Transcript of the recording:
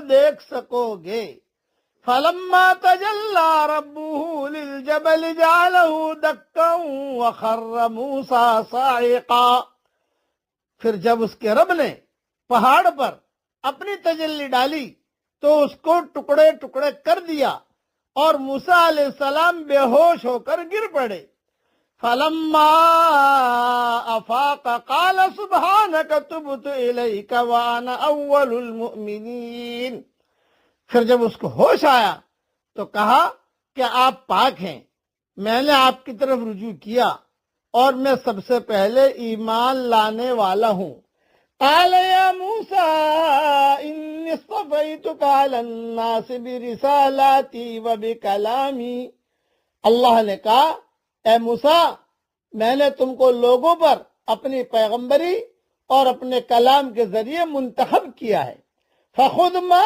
دیکھ سکو گے۔ فلما تجلى ربه للجبل جعله دكا وخر موسى صاعقا، پھر جب اس کے رب نے پہاڑ پر اپنی تجلی ڈالی تو اس کو ٹکڑے ٹکڑے کر دیا اور موسیٰ علیہ السلام بے ہوش ہو کر گر پڑے۔ فلما افاق قال سبحانك تبت الیک وانا اول المؤمنین، پھر جب اس کو ہوش آیا تو کہا کہ آپ پاک ہیں، میں نے آپ کی طرف رجوع کیا اور میں سب سے پہلے ایمان لانے والا ہوں۔ قال یا موسیٰ انی اصطفیتک علی الناس برسالاتی وبکلامی، اللہ نے کہا اے موسیٰ میں نے تم کو لوگوں پر اپنی پیغمبری اور اپنے کلام کے ذریعے منتخب کیا ہے۔ فخذ ما